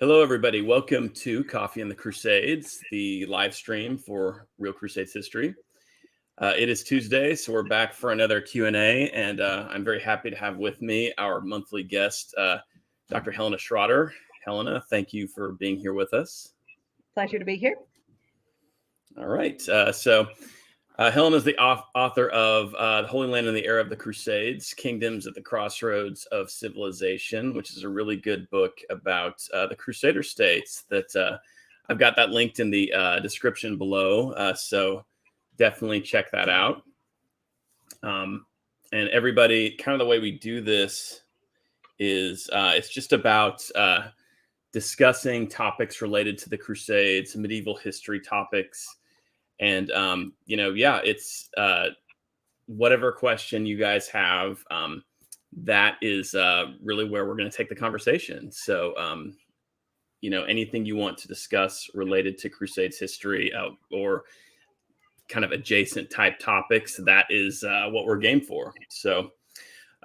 Hello, everybody. Welcome to Coffee and the Crusades, the live stream for Real Crusades history. It is Tuesday, so we're back for another Q&A, and I'm very happy to have with me our monthly guest, Dr. Helena Schrader. Helena, thank you for being here with us. Pleasure to be here. All right. Helena is the author of The Holy Land in the Era of the Crusades, Kingdoms at the Crossroads of Civilization, which is a really good book about the Crusader states that I've got that linked in the description below. So definitely check that out. And everybody, kind of the way we do this is it's just about discussing topics related to the Crusades, medieval history topics. And, it's whatever question you guys have, that is really where we're going to take the conversation. So, anything you want to discuss related to Crusades history or kind of adjacent type topics, that is what we're game for. So,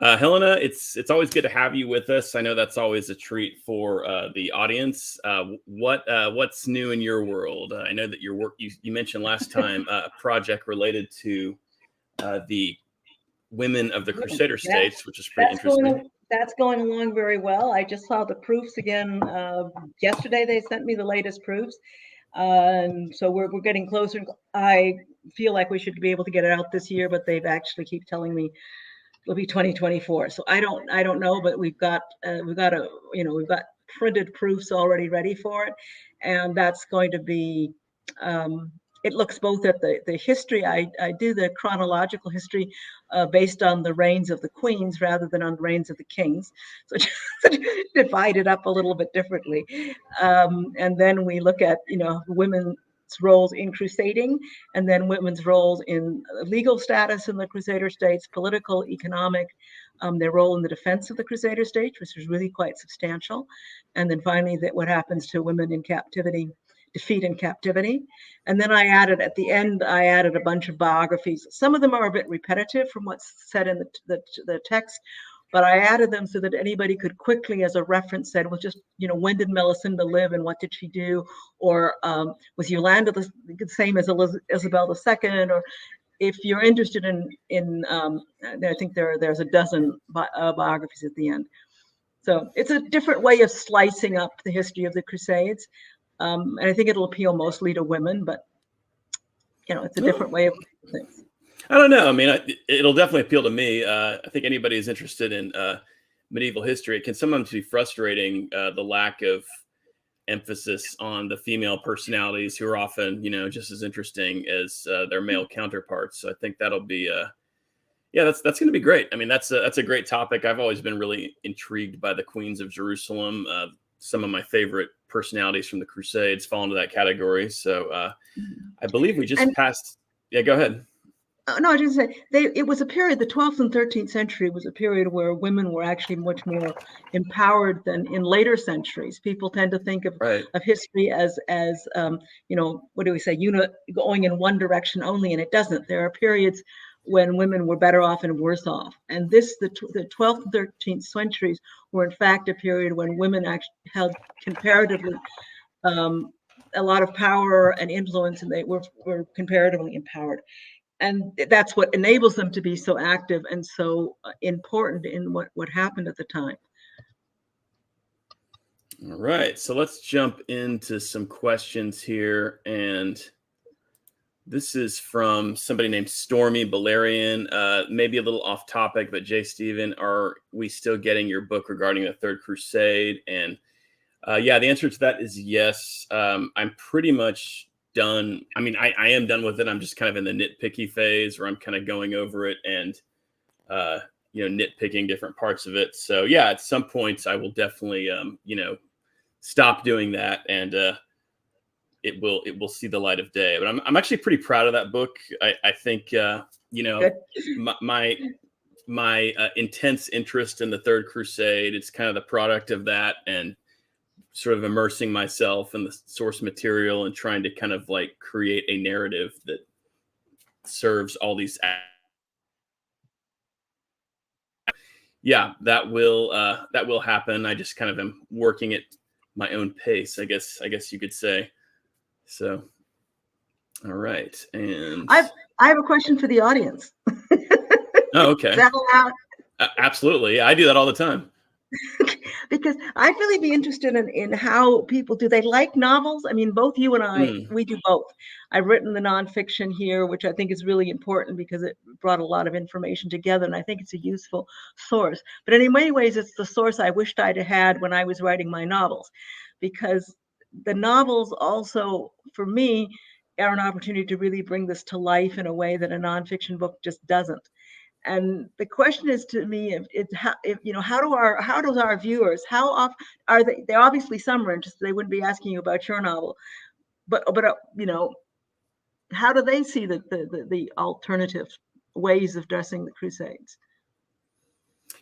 Helena, it's always good to have you with us. I know that's always a treat for the audience. What's new in your world? I know that your work, you mentioned last time, a project related to the women of the Crusader states, which is pretty interesting. That's going along very well. I just saw the proofs again yesterday. They sent me the latest proofs. So we're getting closer. I feel like we should be able to get it out this year, but they've actually keep telling me it'll be 2024. So I don't know, but we've got printed proofs already ready for it, and that's going to be. It looks both at the history. I do the chronological history based on the reigns of the queens rather than on the reigns of the kings, so divide it up a little bit differently, and then we look at women's roles in crusading, and then women's roles in legal status in the Crusader states, political, economic, their role in the defense of the Crusader states, which was really quite substantial, and then finally what happens to women in captivity, defeat in captivity. And then at the end I added a bunch of biographies. Some of them are a bit repetitive from what's said in the text, but I added them so that anybody could quickly, as a reference, said, well, just, when did Melisenda live and what did she do? Or was Yolanda the same as Isabel II? Or if you're interested in I think there's a dozen biographies at the end. So it's a different way of slicing up the history of the Crusades. And I think it'll appeal mostly to women, but, it's a different way of things. I don't know. I mean, it'll definitely appeal to me. I think anybody who's interested in medieval history, it can sometimes be frustrating, the lack of emphasis on the female personalities who are often, just as interesting as their male counterparts. So I think that'll be, that's going to be great. I mean, that's a great topic. I've always been really intrigued by the Queens of Jerusalem. Some of my favorite personalities from the Crusades fall into that category. So I believe we just passed. Yeah, go ahead. No, I just say it was a period. The 12th and 13th century was a period where women were actually much more empowered than in later centuries. People tend to think of history as what do we say, going in one direction only, and it doesn't. There are periods when women were better off and worse off, and the 12th and 13th centuries were in fact a period when women actually held comparatively a lot of power and influence, and they were comparatively empowered. And that's what enables them to be so active and so important in what happened at the time. All right, so let's jump into some questions here. And this is from somebody named Stormy Balerian. Maybe a little off topic, but Jay Stephen, are we still getting your book regarding the Third Crusade? And the answer to that is yes. I'm pretty much done. I mean, I am done with it. I'm just kind of in the nitpicky phase where I'm kind of going over it and, nitpicking different parts of it. So yeah, at some points I will definitely, stop doing that, and it will see the light of day. But I'm actually pretty proud of that book. I think, my intense interest in the Third Crusade, it's kind of the product of that, and sort of immersing myself in the source material and trying to kind of like create a narrative that serves all these. Yeah, that will happen. I just kind of am working it my own pace, I guess you could say. So, all right. And I have a question for the audience. oh, Is okay. that allowed? Absolutely. I do that all the time. Because I'd really be interested in how people do. They like novels? I mean, both you and I, we do both. I've written the nonfiction here, which I think is really important because it brought a lot of information together, and I think it's a useful source. But in many ways, it's the source I wished I'd had when I was writing my novels, because the novels also, for me, are an opportunity to really bring this to life in a way that a nonfiction book just doesn't. And the question is to me, how does our viewers, how often are they obviously some are interested, they wouldn't be asking you about your novel, but how do they see the alternative ways of addressing the Crusades?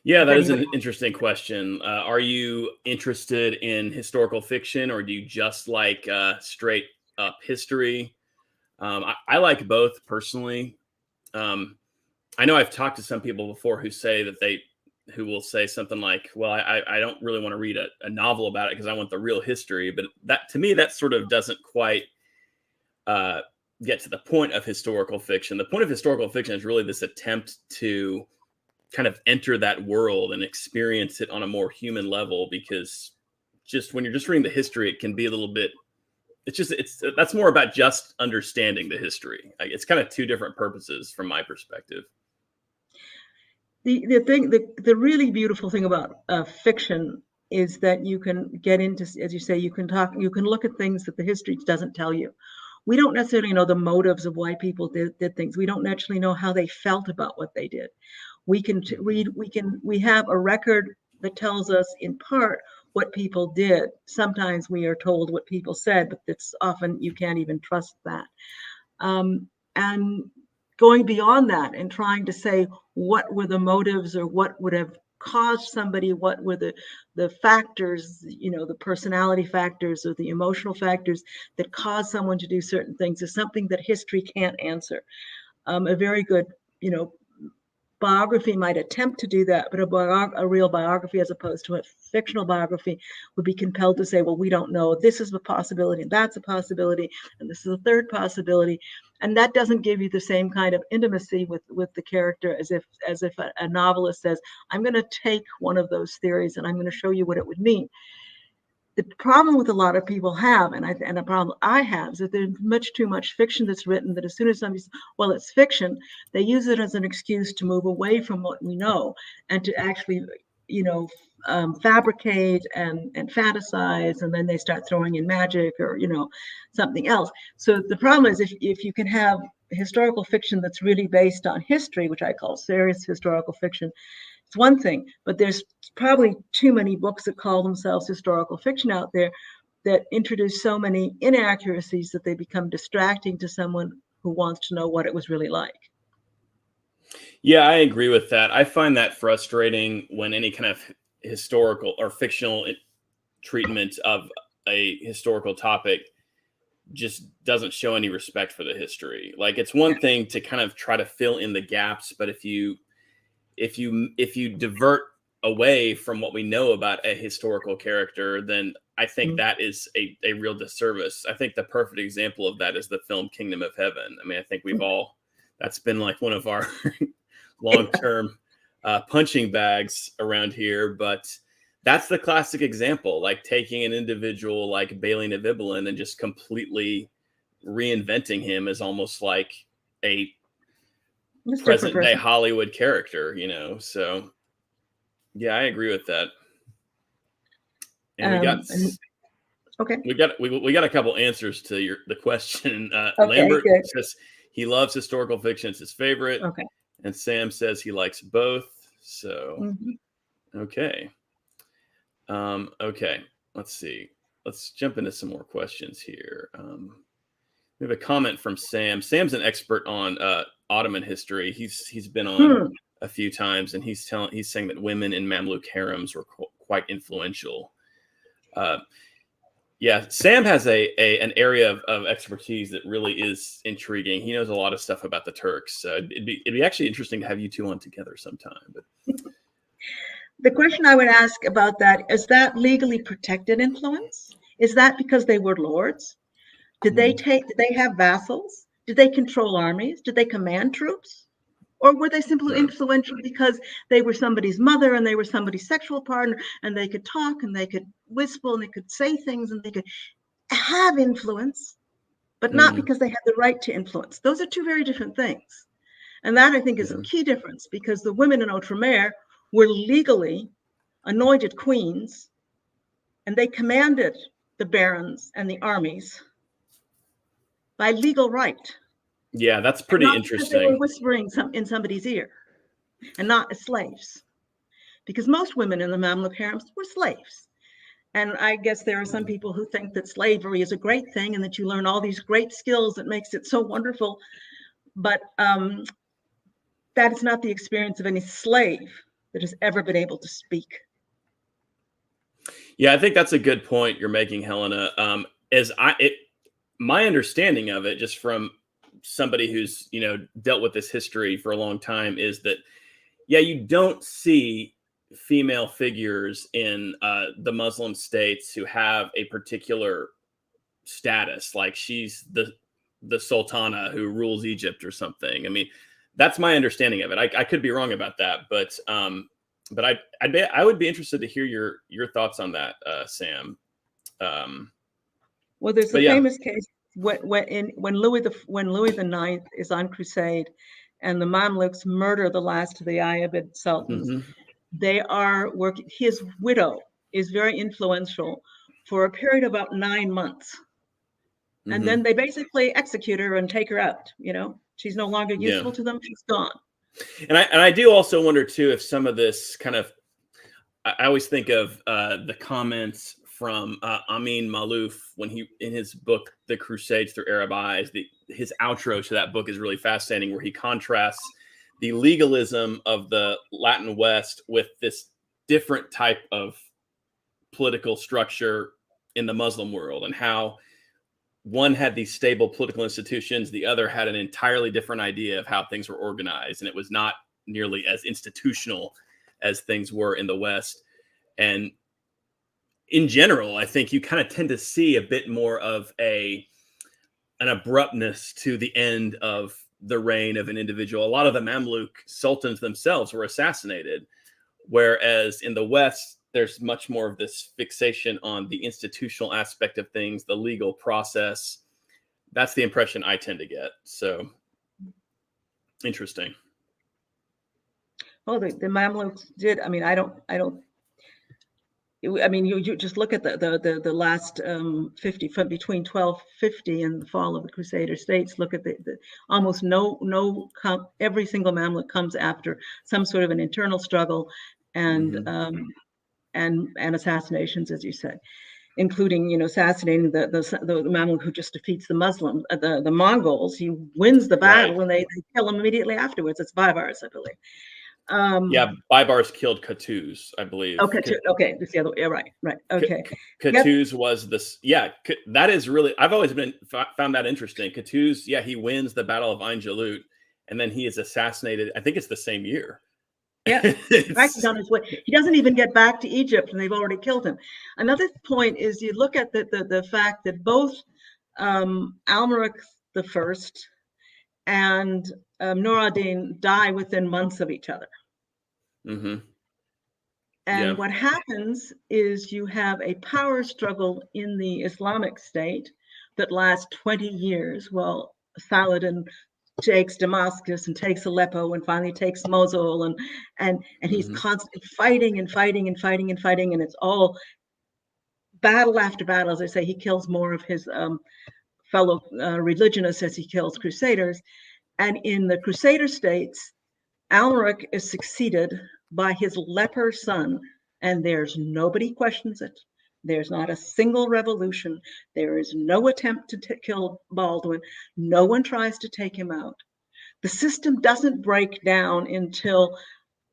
Yeah, If that is an anybody. interesting question. Are you interested in historical fiction, or do you just like straight up history? I like both personally. Um, I know I've talked to some people before who will say something like, "Well, I don't really want to read a novel about it because I want the real history." But that, to me, that sort of doesn't quite uh, get to the point of historical fiction. The point of historical fiction is really this attempt to kind of enter that world and experience it on a more human level, because just when you're just reading the history, it can be a little bit, it's that's more about just understanding the history. It's kind of two different purposes from my perspective. The really beautiful thing about fiction is that you can get into, as you say, you can look at things that the history doesn't tell you. We don't necessarily know the motives of why people did things. We don't naturally know how they felt about what they did. We can read, we have a record that tells us in part what people did. Sometimes we are told what people said, but it's often you can't even trust that. And going beyond that and trying to say what were the motives, or what would have caused somebody, what were the factors, the personality factors or the emotional factors that cause someone to do certain things, is something that history can't answer. A very good, biography might attempt to do that, but a real biography, as opposed to a fictional biography, would be compelled to say, well, we don't know. This is a possibility, and that's a possibility, and this is a third possibility. And that doesn't give you the same kind of intimacy with the character as if a novelist says, I'm going to take one of those theories and I'm going to show you what it would mean. The problem with a lot of people have, and a problem I have, is that there's much too much fiction that's written, that as soon as somebody says, well, it's fiction, they use it as an excuse to move away from what we know and to actually, fabricate and fantasize, and then they start throwing in magic or, something else. So the problem is, if you can have historical fiction that's really based on history, which I call serious historical fiction, it's one thing, but there's probably too many books that call themselves historical fiction out there that introduce so many inaccuracies that they become distracting to someone who wants to know what it was really like. Yeah, I agree with that. I find that frustrating when any kind of historical or fictional treatment of a historical topic just doesn't show any respect for the history. Like, it's one thing to kind of try to fill in the gaps, but if you divert away from what we know about a historical character, then I think that is a real disservice. I think the perfect example of that is the film Kingdom of Heaven. I mean, I think that's been like one of our long-term punching bags around here, but that's the classic example, like taking an individual like Balin of Ibelin and just completely reinventing him as almost like a present day Hollywood character, So yeah, I agree with that. And okay. we got a couple answers to the question. Okay, Lambert good. says he loves historical fiction; it's his favorite. Okay. And Sam says he likes both. So okay, okay. Let's see. Let's jump into some more questions here. We have a comment from Sam. Sam's an expert on Ottoman history. He's been on a few times, and he's saying that women in Mamluk harems were quite influential. Yeah, Sam has an area of expertise that really is intriguing. He knows a lot of stuff about the Turks. It'd be actually interesting to have you two on together sometime. But The question I would ask about that is that legally protected influence? Is that because they were lords? Did they have vassals? Did they control armies? Did they command troops? Or were they simply Sure. influential because they were somebody's mother and they were somebody's sexual partner and they could talk and they could whisper and they could say things and they could have influence, but not Mm, because they had the right to influence? Those are two very different things. And that, I think, is a yeah. key difference, because the women in Outremer were legally anointed queens and they commanded the barons and the armies by legal right, Yeah, that's and pretty not because they were interesting. whispering in somebody's ear, and not as slaves. Because most women in the Mamluk harems were slaves. And I guess there are some people who think that slavery is a great thing and that you learn all these great skills that makes it so wonderful. But that is not the experience of any slave that has ever been able to speak. Yeah, I think that's a good point you're making, Helena. My understanding of it, just from somebody who's dealt with this history for a long time, is that yeah, you don't see female figures in the Muslim states who have a particular status, like she's the sultana who rules Egypt or something. I mean, that's my understanding of it. I could be wrong about that, but I would be interested to hear your thoughts on that, Sam. Um, Well, there's a but yeah. famous case when Louis the Ninth is on crusade, and the Mamluks murder the last of the Ayyubid sultans. Hmm. They are working. His widow is very influential for a period of about 9 months, and then Hmm. they basically execute her and take her out. She's no longer Yeah, useful to them. She's gone. and I do also wonder too if some of this kind of I always think of the comments from Amin Maluf when he, in his book The Crusades Through Arab Eyes, his outro to that book is really fascinating, where he contrasts the legalism of the Latin West with this different type of political structure in the Muslim world, and how one had these stable political institutions, the other had an entirely different idea of how things were organized, and it was not nearly as institutional as things were in the West. And in general, I think you kind of tend to see a bit more of an abruptness to the end of the reign of an individual. A lot of the Mamluk sultans themselves were assassinated, whereas in the West, there's much more of this fixation on the institutional aspect of things, the legal process. That's the impression I tend to get. So interesting. Oh, the Mamluks did. I mean, I don't. I mean, you just look at the last 50 from between 1250 and the fall of the Crusader states. Look at the almost every single Mamluk comes after some sort of an internal struggle and Hmm. and assassinations, as you said, including assassinating the Mamluk who just defeats the the Mongols. He wins the Right. battle and they kill him immediately afterwards. It's Baibars, I believe. Yeah, Baibars killed Qutuz, I believe. Okay, okay, that's the other. Yeah, right. Okay. Yep. Qutuz was this. Yeah, that is really. I've always found that interesting. Qutuz, yeah, he wins the Battle of Ain Jalut, and then he is assassinated. I think it's the same year. Yeah. Right, he's on his way. He doesn't even get back to Egypt, and they've already killed him. Another point is you look at the fact that both Almaric the First and Nur ad-Din die within months of each other. Hmm. And Yeah. what happens is you have a power struggle in the Islamic State that lasts 20 years. Well, Saladin takes Damascus and takes Aleppo and finally takes Mosul, and he's Hmm. constantly fighting and fighting and fighting and fighting, and it's all battle after battle. As I say, he kills more of his fellow religionists as he kills crusaders. And in the Crusader states, Alaric is succeeded by his leper son, and there's nobody questions it. There's not a single revolution. There is no attempt to kill Baldwin. No one tries to take him out. The system doesn't break down until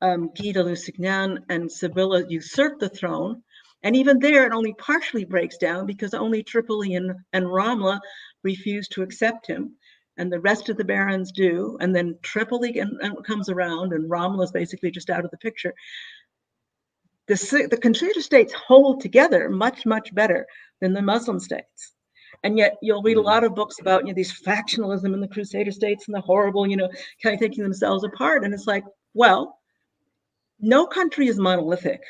Guy de Lusignan and Sibylla usurp the throne. And even there, it only partially breaks down because only Tripoli and Ramla refuse to accept him. And the rest of the barons do. And then Tripoli comes around, and Ramla is basically just out of the picture. the Crusader states hold together much, much better than the Muslim states. And yet you'll read a lot of books about, these factionalism in the Crusader states and the horrible, kind of taking themselves apart. And it's like, well, no country is monolithic.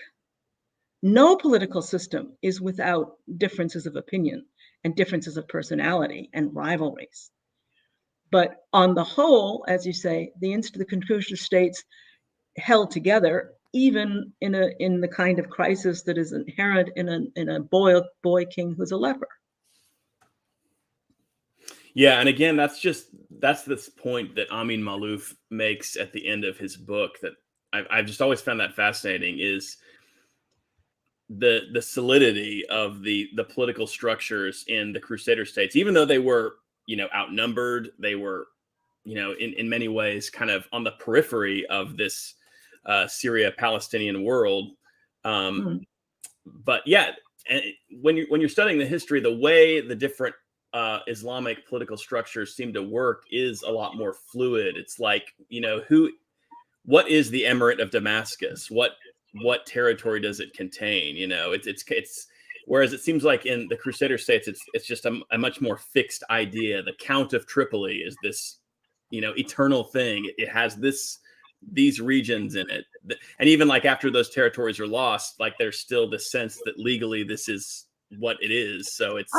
No political system is without differences of opinion and differences of personality and rivalries. But on the whole, as you say, the Crusader states held together, even in the kind of crisis that is inherent in a boy king who's a leper. Yeah, and again, that's this point that Amin Maluf makes at the end of his book that I've just always found that fascinating, is the solidity of the political structures in the Crusader states. Even though they were, outnumbered, they were, in many ways kind of on the periphery of this Syria Palestinian world. But yeah, and when you're studying the history, the way the different Islamic political structures seem to work is a lot more fluid. It's like, what is the Emirate of Damascus? What territory does it contain? It's whereas it seems like in the Crusader states, it's just a much more fixed idea. The Count of Tripoli is this, eternal thing. It has these regions in it. And even like after those territories are lost, like there's still the sense that legally this is what it is. So it's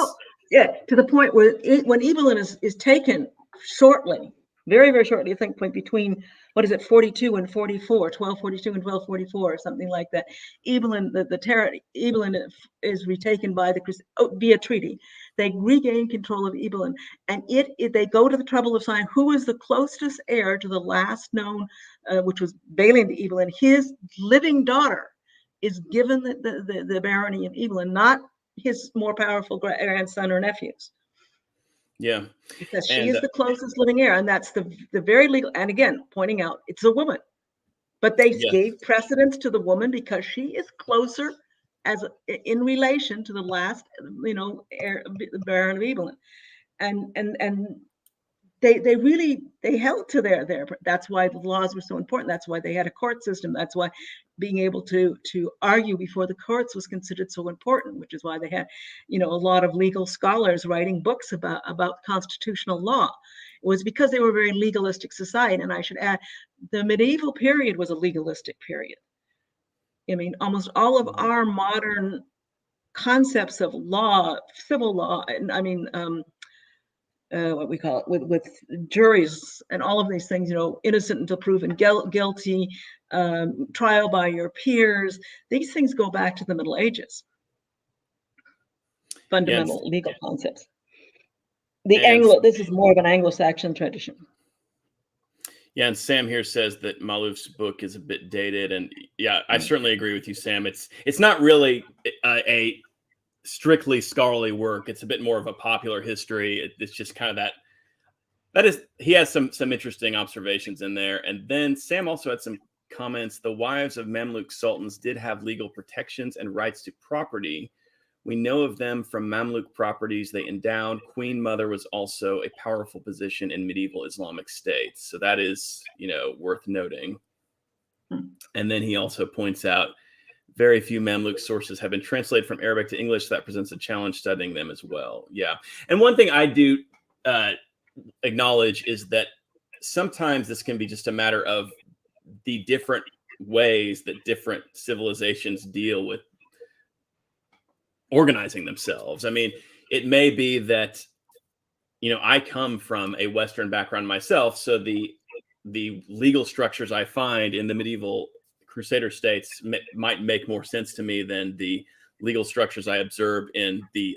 to the point where when Ibelin is taken shortly, very, very shortly, I think between, 42 and 44, 1242 and 1244, or something like that. Ibelin, Ibelin is retaken by via treaty. They regain control of Ibelin, and they go to the trouble of saying who is the closest heir to the last known, which was Balian to Ibelin. His living daughter is given the barony of Ibelin, not his more powerful grandson or nephews. Yeah, because she is the closest living heir, and that's the very legal. And again, pointing out it's a woman, but they gave precedence to the woman because she is closer in relation to the last, heir, the Baron of Ibelin, and they really held to their. That's why the laws were so important. That's why they had a court system. That's why being able to argue before the courts was considered so important, which is why they had, a lot of legal scholars writing books about constitutional law. It was because they were a very legalistic society. And I should add, the medieval period was a legalistic period. I mean, almost all of our modern concepts of law, civil law, and I mean, what we call it, with juries and all of these things, innocent until proven guilty, trial by your peers. These things go back to the Middle Ages. Fundamental legal concepts. This is more of an Anglo-Saxon tradition. Yeah, and Sam here says that Maluf's book is a bit dated, and yeah, I certainly agree with you, Sam. It's not really a strictly scholarly work. It's a bit more of a popular history. It's just kind of that is, he has some interesting observations in there. And then Sam also had some comments. The wives of Mamluk sultans did have legal protections and rights to property. We know of them from Mamluk properties they endowed. Queen Mother was also a powerful position in medieval Islamic states. So that is, worth noting. And then he also points out very few Mamluk sources have been translated from Arabic to English. That presents a challenge studying them as well. Yeah. And one thing I do acknowledge is that sometimes this can be just a matter of the different ways that different civilizations deal with organizing themselves. I mean, it may be that, I come from a Western background myself. So the legal structures I find in the medieval Crusader states might make more sense to me than the legal structures I observed in the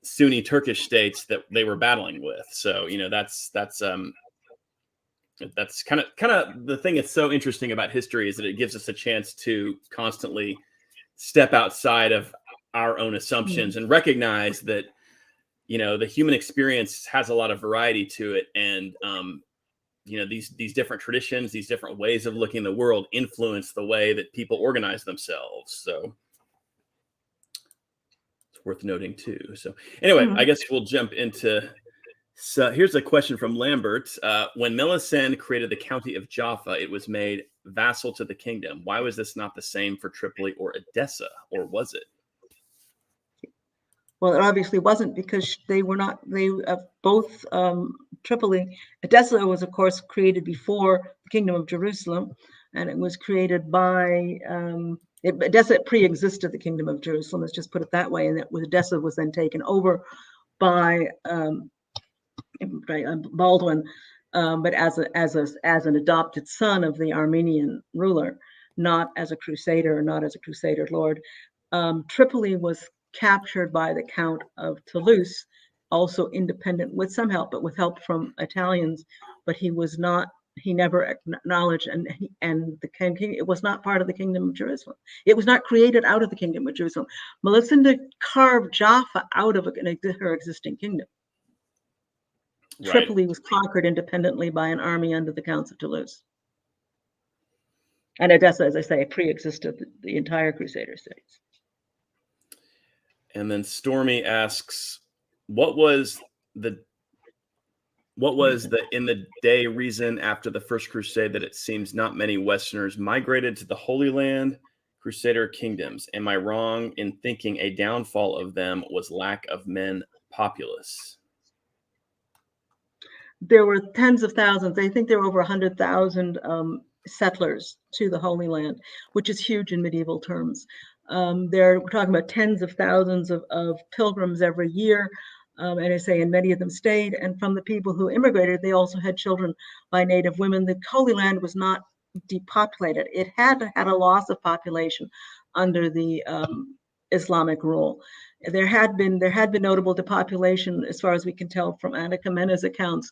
Sunni Turkish states that they were battling with. So, that's kind of the thing that's so interesting about history, is that it gives us a chance to constantly step outside of our own assumptions and recognize that, the human experience has a lot of variety to it. And, these different traditions, these different ways of looking at the world influence the way that people organize themselves. So it's worth noting too. So anyway, I guess we'll jump into So here's a question from Lambert. When Melisende created the county of Jaffa, it was made vassal to the kingdom. Why was this not the same for Tripoli or Edessa, or was it? Well, it obviously wasn't, because they were not, they both Tripoli, Edessa was of course created before the Kingdom of Jerusalem, and it was created by, Edessa pre-existed the Kingdom of Jerusalem, let's just put it that way, and that Edessa was then taken over by Baldwin, but as an adopted son of the Armenian ruler, not as a crusader, not as a crusader lord. Tripoli was captured by the Count of Toulouse, also independent with some help, but with help from Italians. But he never acknowledged, and the king, it was not part of the Kingdom of Jerusalem. It was not created out of the Kingdom of Jerusalem. Melisende carved Jaffa out of her existing kingdom. Right. Tripoli was conquered independently by an army under the Counts of Toulouse. And Edessa, as I say, pre-existed the entire Crusader states. And then Stormy asks, what was the in the day reason after the First Crusade that it seems not many Westerners migrated to the Holy Land, Crusader kingdoms? Am I wrong in thinking a downfall of them was lack of men populace? There were tens of thousands. I think there were over 100,000 settlers to the Holy Land, which is huge in medieval terms. We're talking about tens of thousands of pilgrims every year. And I say, and many of them stayed. And from the people who immigrated, they also had children by native women. The Holy Land was not depopulated. It had a loss of population under the Islamic rule. There had been notable depopulation, as far as we can tell from Anna Kamena's accounts,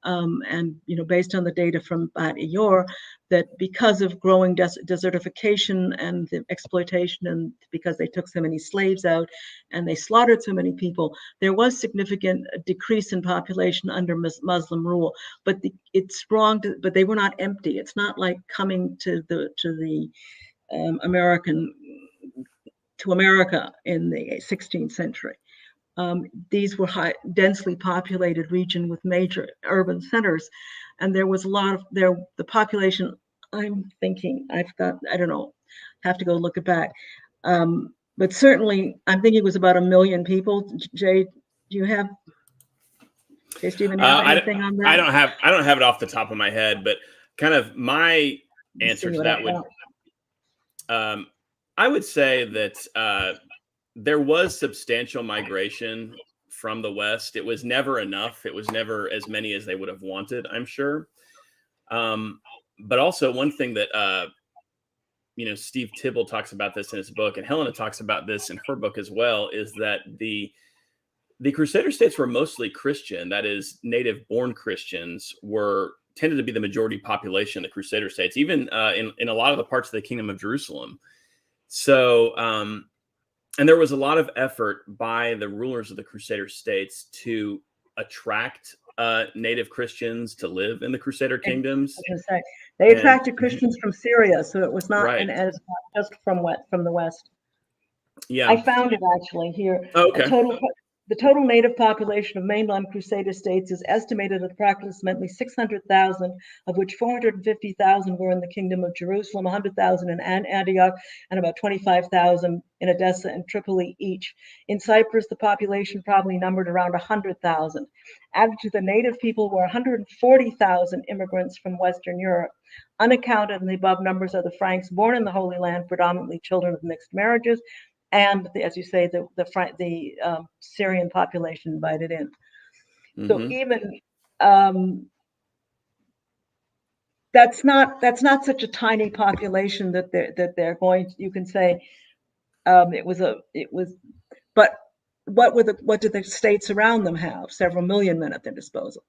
and based on the data from Bat Eyor, that because of growing desertification and the exploitation, and because they took so many slaves out and they slaughtered so many people, there was significant decrease in population under Muslim rule. But it's wrong but they were not empty. It's not like coming to America in the 16th century. These were densely populated region with major urban centers, and there was a lot of the population. I'm thinking I don't know, have to go look it back, but certainly I'm thinking it was about 1 million people. Jay, do you have? Jay Stephen, have anything on that? I don't have it off the top of my head, but kind of my answer to that would. I would say that there was substantial migration from the West. It was never enough. It was never as many as they would have wanted, I'm sure. But also one thing that, Steve Tibble talks about this in his book, and Helena talks about this in her book as well, is that the Crusader states were mostly Christian. That is, native-born Christians tended to be the majority population of the Crusader states, even in a lot of the parts of the Kingdom of Jerusalem. So, and there was a lot of effort by the rulers of the Crusader states to attract native Christians to live in the Crusader kingdoms. They attracted Christians from Syria, so it was not, and as just from the West. Yeah, I found it actually here. Okay. The total native population of mainland Crusader states is estimated at approximately 600,000, of which 450,000 were in the Kingdom of Jerusalem, 100,000 in Antioch, and about 25,000 in Edessa and Tripoli each. In Cyprus, the population probably numbered around 100,000. Added to the native people were 140,000 immigrants from Western Europe. Unaccounted in the above numbers are the Franks born in the Holy Land, predominantly children of mixed marriages, and as you say, the Syrian population invited in. Mm-hmm. So even that's not such a tiny population that they're going to, you can say it was. But what did the states around them have? Several million men at their disposal.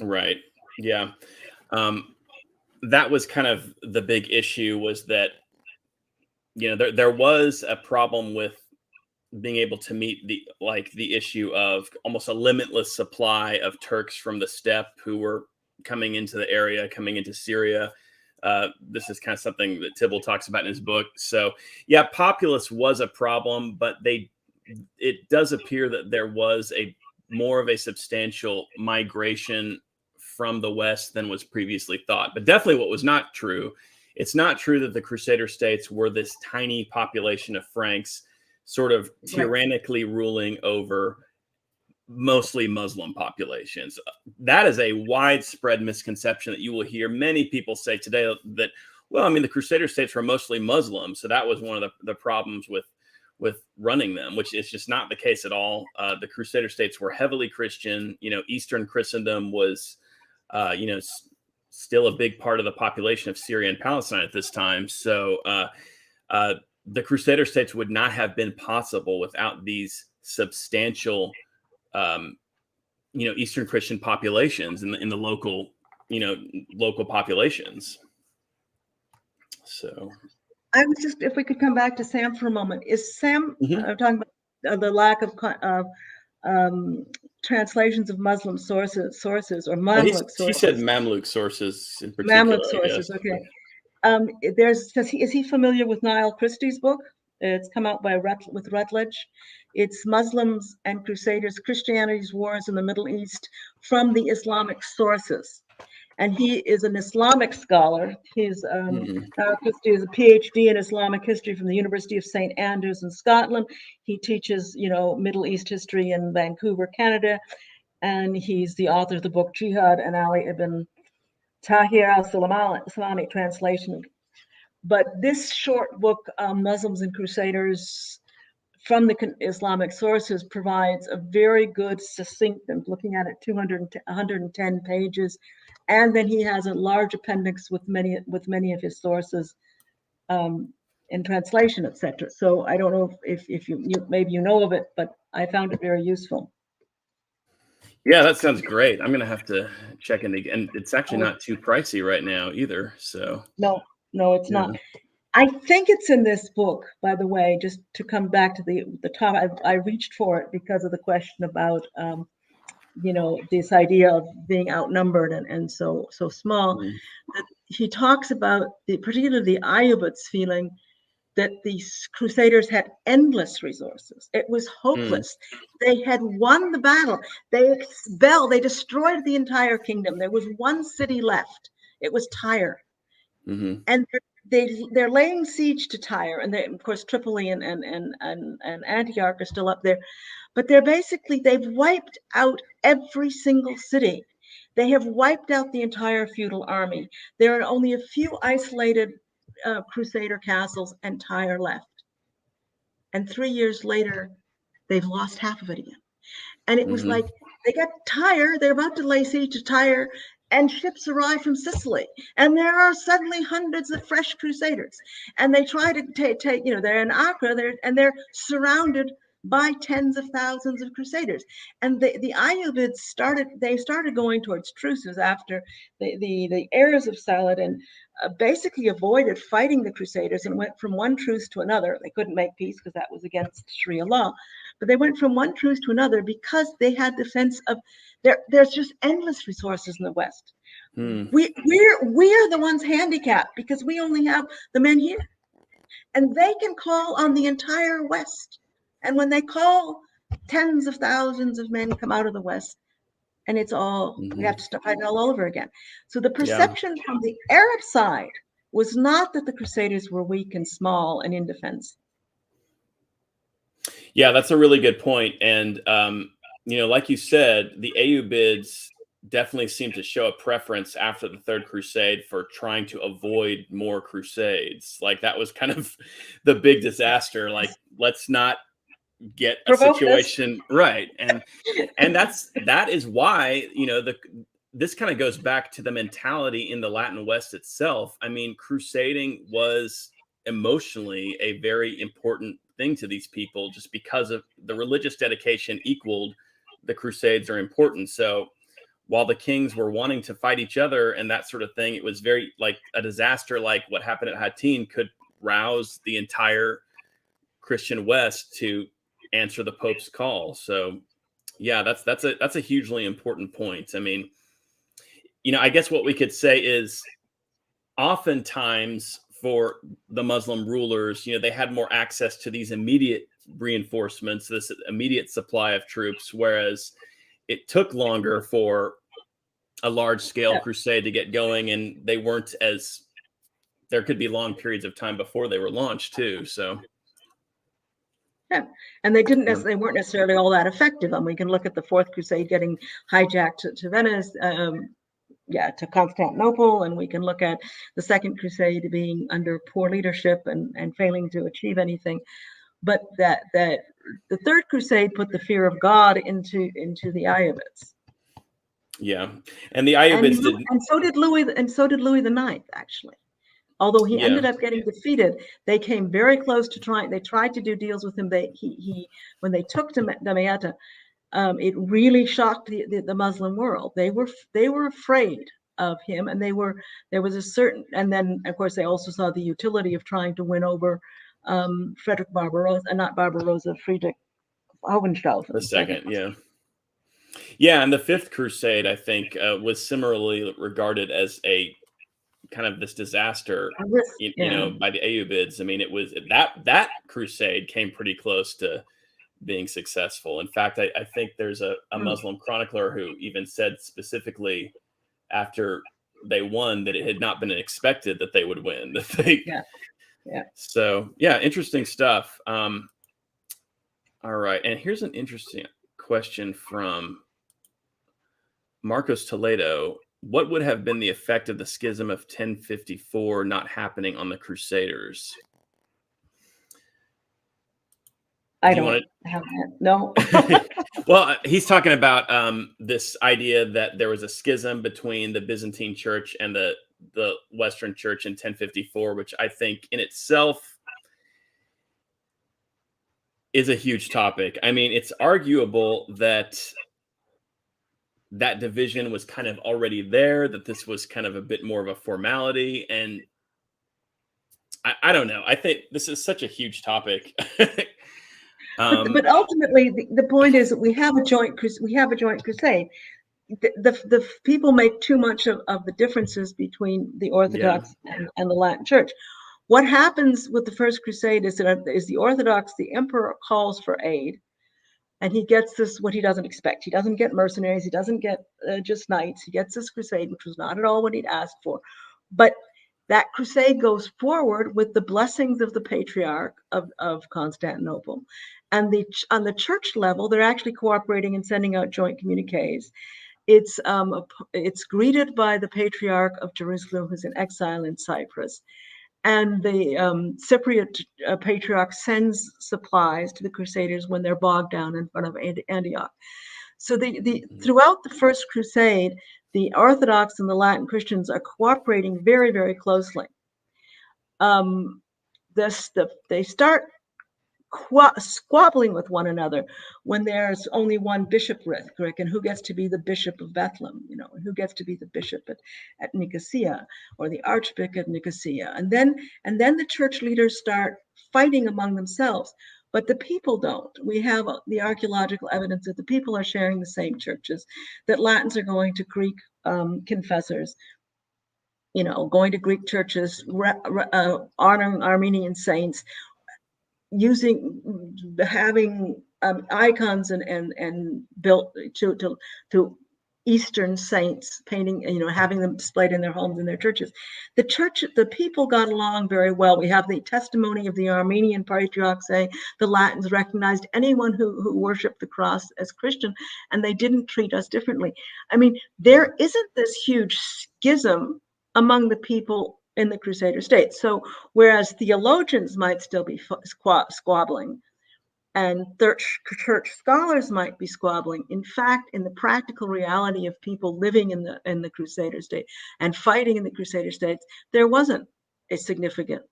Right. Yeah. That was kind of the big issue, was that there was a problem with being able to meet the issue of almost a limitless supply of Turks from the steppe who were coming into the area, coming into Syria. This is kind of something that Tibble talks about in his book. So yeah, populace was a problem, but it does appear that there was a more of a substantial migration from the West than was previously thought. But definitely what was not true, it's not true that the Crusader states were this tiny population of Franks sort of tyrannically ruling over mostly Muslim populations. That is a widespread misconception that you will hear many people say today, that, well, I mean, the Crusader states were mostly Muslim, so that was one of the problems with running them, which is just not the case at all. The Crusader states were heavily Christian. Eastern Christendom was, still a big part of the population of Syria and Palestine at this time. So the Crusader states would not have been possible without these substantial, Eastern Christian populations in the local populations. So I was just, if we could come back to Sam for a moment, is Sam talking about the lack of translations of Muslim sources or Mamluk sources? He said Mamluk sources in particular. Mamluk sources, okay. Is he familiar with Niall Christie's book? It's come out with Routledge. It's Muslims and Crusaders, Christianity's Wars in the Middle East from the Islamic Sources. And he is an Islamic scholar. He's Niall Christie is a PhD in Islamic history from the University of St. Andrews in Scotland. He teaches, Middle East history in Vancouver, Canada. And he's the author of the book Jihad and Ali ibn Tahir al-Islamic translation. But this short book, Muslims and Crusaders from the Islamic Sources, provides a very good, succinct, and looking at it, 110 pages. And then he has a large appendix with many of his sources in translation, etc. So I don't know if you maybe you know of it, but I found it very useful. Yeah, that sounds great. I'm going to have to check in again. It's actually not too pricey right now either. So no, it's not. I think it's in this book, by the way, just to come back to the top. I reached for it because of the question about, this idea of being outnumbered and so small. That he talks about particularly the Ayyubids feeling that these Crusaders had endless resources. It was hopeless. They had won the battle. They destroyed the entire kingdom. There was one city left. It was Tyre. And they're laying siege to Tyre, and of course Tripoli and Antioch are still up there, but they've wiped out every single city. They have wiped out the entire feudal army. There are only a few isolated Crusader castles and Tyre left. And 3 years later, they've lost half of it again. And it was like they got Tyre. They're about to lay siege to Tyre, and ships arrive from Sicily, and there are suddenly hundreds of fresh Crusaders, and they try to take, they're in Acre, they're surrounded by tens of thousands of Crusaders. And the Ayyubids started going towards truces after the heirs of Saladin basically avoided fighting the Crusaders and went from one truce to another. They couldn't make peace because that was against Sharia law, but they went from one truce to another because they had the sense of there's just endless resources in the West. We're the ones handicapped because we only have the men here, and they can call on the entire West. And when they call, tens of thousands of men come out of the West, and it's all we have to start fighting all over again. So the perception from the Arab side was not that the Crusaders were weak and small and indefensible. Yeah, that's a really good point. And like you said, the Ayyubids definitely seem to show a preference after the Third Crusade for trying to avoid more crusades. Like that was kind of the big disaster. Like, let's not get a situation right. And that is why, this kind of goes back to the mentality in the Latin West itself. I mean, crusading was emotionally a very important thing to these people, just because of the religious dedication equaled the Crusades are important. So while the kings were wanting to fight each other and that sort of thing, it was very like a disaster like what happened at Hattin could rouse the entire Christian West to answer the Pope's call. So yeah, that's a hugely important point. I mean, I guess what we could say is oftentimes for the Muslim rulers, they had more access to these immediate reinforcements, this immediate supply of troops, whereas it took longer for a large scale Yeah. crusade to get going, and they weren't as there could be long periods of time before they were launched too. So Yeah, and they yeah, weren't necessarily all that effective. And we can look at the Fourth Crusade getting hijacked to Venice, to Constantinople, and we can look at the Second Crusade being under poor leadership and failing to achieve anything. But that the Third Crusade put the fear of God into the Ayyubids, yeah, and the and Ayyubids did. So did Louis the Ninth, actually. Although he Yeah, ended up getting defeated, they came very close to trying. They tried to do deals with him. He when they took Damietta, it really shocked the Muslim world. They were afraid of him, and there was a certain. And then of course they also saw the utility of trying to win over Frederick Barbarossa, not Barbarossa, Friedrich Hohenstaufen the the second. second. Yeah, yeah, and the Fifth Crusade, I think, was similarly regarded as a kind of this disaster, Yeah. by the Ayyubids. I mean, it was that crusade came pretty close to being successful. In fact, I think there's a Mm. Muslim chronicler who even said specifically after they won that it had not been expected that they would win. That they Yeah. Yeah. So yeah, interesting stuff. All right, and here's an interesting question from Marcos Toledo. What would have been the effect of the schism of 1054 not happening on the Crusaders? I Do you don't want have that. No. to? Well, he's talking about this idea that there was a schism between the Byzantine Church and the Western Church in 1054, which I think in itself is a huge topic. I mean, it's arguable that that division was kind of already there, that this was kind of a bit more of a formality. And I don't know. I think this is such a huge topic. But ultimately, the point is that we have a joint crusade. The people make too much of the differences between the Yeah. Orthodox and the Latin Church. What happens with the First Crusade is the Orthodox, the emperor calls for aid, and he gets this what he doesn't expect. He doesn't get mercenaries. He doesn't get just knights. He gets this crusade, which was not at all what he'd asked for. But that crusade goes forward with the blessings of the Patriarch of Constantinople. And on the church level, they're actually cooperating and sending out joint communiques. It's greeted by the Patriarch of Jerusalem, who's in exile in Cyprus, and the Cypriot Patriarch sends supplies to the Crusaders when they're bogged down in front of Antioch. So throughout the First Crusade, the Orthodox and the Latin Christians are cooperating very, very closely. They start squabbling with one another when there's only one bishopric, and who gets to be the bishop of Bethlehem, and who gets to be the bishop at Nicosia, or the archbishop at Nicosia, and then the church leaders start fighting among themselves. But the people don't. We have the archaeological evidence that the people are sharing the same churches, that Latins are going to Greek confessors, going to Greek churches, honoring Armenian saints, having icons and built to Eastern saints, painting, having them displayed in their homes and their churches. The people got along very well. We have the testimony of the Armenian Patriarch saying the Latins recognized anyone who worshiped the cross as Christian, and they didn't treat us differently. I mean, there isn't this huge schism among the people in the Crusader states. So whereas theologians might still be squabbling, and church scholars might be squabbling, in fact, in the practical reality of people living in the Crusader state and fighting in the Crusader states, there wasn't a significant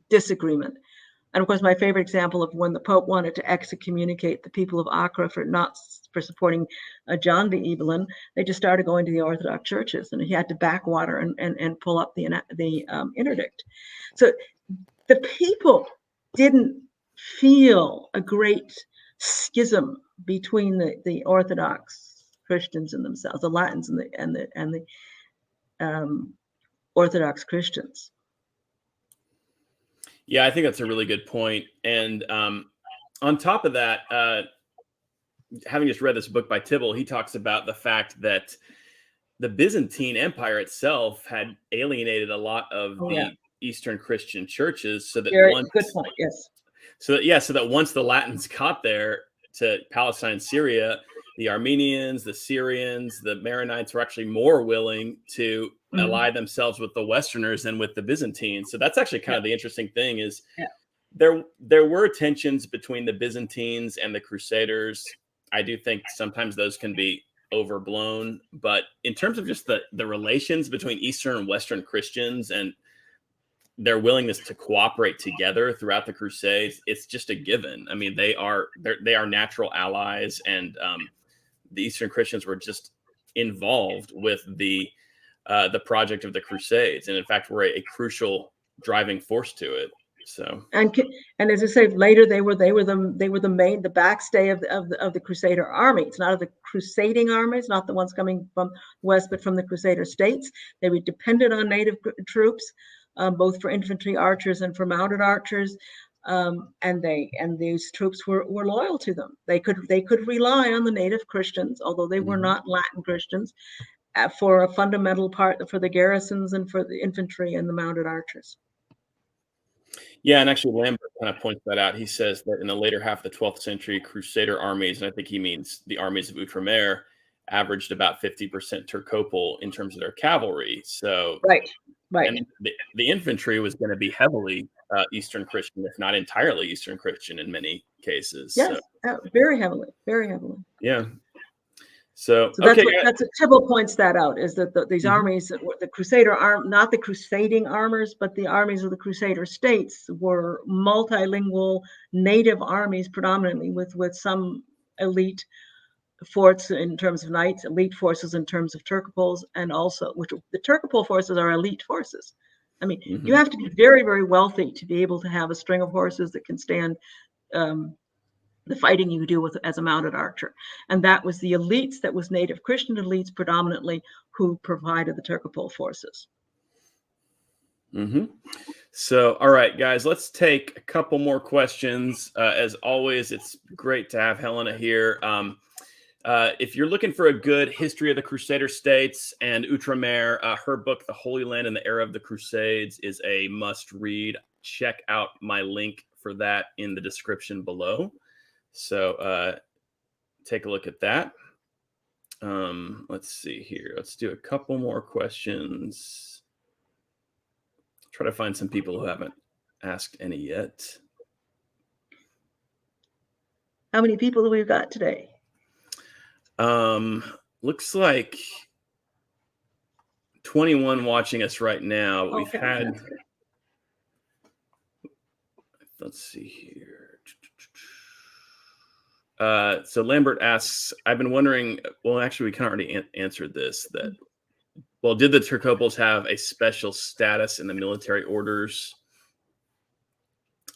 disagreement. And of course, my favorite example of when the Pope wanted to excommunicate the people of Acre for supporting John the Evelyn, they just started going to the Orthodox churches, and he had to backwater and pull up the interdict. So the people didn't feel a great schism between the Orthodox Christians and themselves, the Latins and the Orthodox Christians. Yeah, I think that's a really good point. And on top of that, having just read this book by Tibble, he talks about the fact that the Byzantine Empire itself had alienated a lot of Oh, yeah. the Eastern Christian churches, so that Very once, good point. Yes. so that once the Latins got there to Palestine and Syria, the Armenians, the Syrians, the Maronites were actually more willing to ally themselves with the Westerners than with the Byzantines. So that's actually kind Yeah. of the interesting thing is Yeah. there were tensions between the Byzantines and the Crusaders. I do think sometimes those can be overblown, but in terms of just the relations between Eastern and Western Christians and their willingness to cooperate together throughout the Crusades, it's just a given. I mean, they are natural allies, and the Eastern Christians were just involved with the project of the Crusades, and in fact, were a crucial driving force to it. So, and as I say, later they were the backstay of the Crusader army. It's not of the crusading armies, not the ones coming from west, but from the Crusader states. They were dependent on native troops, both for infantry archers and for mounted archers. And these troops were loyal to them. They could rely on the native Christians, although they were not Latin Christians, for a fundamental part for the garrisons and for the infantry and the mounted archers. yeah, and actually Lambert kind of points that out. He says that in the later half of the 12th century, Crusader armies, and I think he means the armies of Outremer, averaged about 50% Turcopol in terms of their cavalry. So, right. And the infantry was going to be heavily Eastern Christian, if not entirely Eastern Christian in many cases. Yes, so, very heavily. Yeah. So that's okay, that's what Tibble points that out, is that these armies, the Crusader not the crusading armies, but the armies of the Crusader states were multilingual native armies predominantly, with some elite forts in terms of knights, elite forces in terms of Turcopols, and also the Turcopol forces are elite forces. I mean, you have to be very, very wealthy to be able to have a string of horses that can stand the fighting you do with as a mounted archer. And that was the elites, that was native Christian elites predominantly, who provided the Turcopol forces. So, all right, guys, let's take a couple more questions. As always, it's great to have Helena here. If you're looking for a good history of the Crusader states and Outremer, her book, The Holy Land in the Era of the Crusades, is a must read. Check out my link for that in the description below. So take a look at that. Let's see here. Let's do a couple more questions. Try to find some people who haven't asked any yet. How many people do we got today? Looks like 21 watching us right now. We've had, let's see here. So Lambert asks, I've been wondering, well, actually, we kind of already answered this, that, well, did the Turcopols have a special status in the military orders?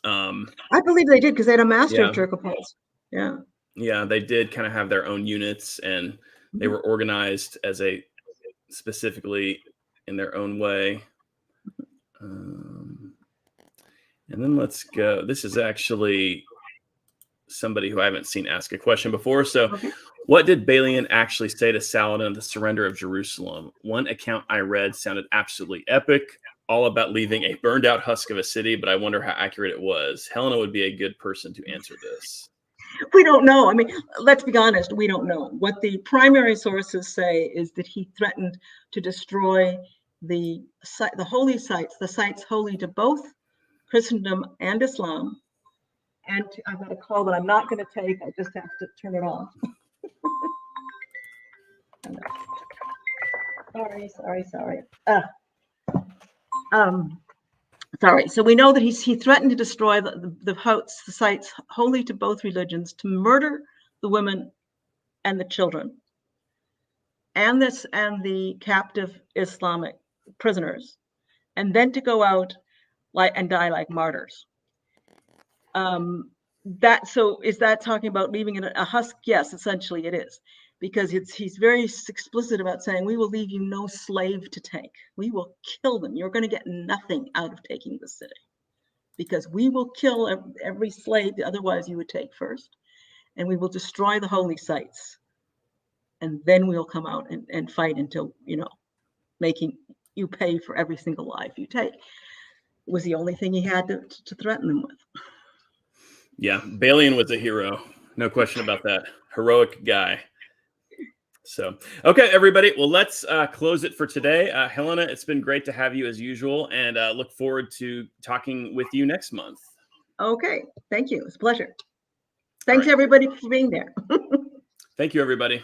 I believe they did, because they had a master of Turcopols. Yeah. Yeah, they did kind of have their own units, and they were organized as specifically in their own way. And then let's go. This is actually somebody who I haven't seen ask a question before. So what did Balian actually say to Saladin at the surrender of Jerusalem? One account I read sounded absolutely epic, all about leaving a burned out husk of a city, but I wonder how accurate it was. Helena would be a good person to answer this. We don't know. I mean, let's be honest, we don't know. What the primary sources say is that he threatened to destroy the holy sites, the sites holy to both Christendom and Islam. And I've got a call that I'm not going to take. I just have to turn it off. Sorry. Sorry. So we know that he threatened to destroy the sites holy to both religions, to murder the women and the children, and the captive Islamic prisoners, and then to go out and die like martyrs. So is that talking about leaving it a husk? Yes, essentially it is, because he's very explicit about saying, we will leave you no slave to take. We will kill them. You're going to get nothing out of taking the city, because we will kill every slave otherwise you would take first. and we will destroy the holy sites. And then we'll come out and fight until, making you pay for every single life you take. It was the only thing he had to threaten them with. Yeah, Balian was a hero. No question about that. Heroic guy. So, okay, everybody. Well, let's close it for today. Helena, it's been great to have you as usual, and look forward to talking with you next month. Okay, thank you. It's a pleasure. Thanks, everybody, for being there. Thank you, everybody.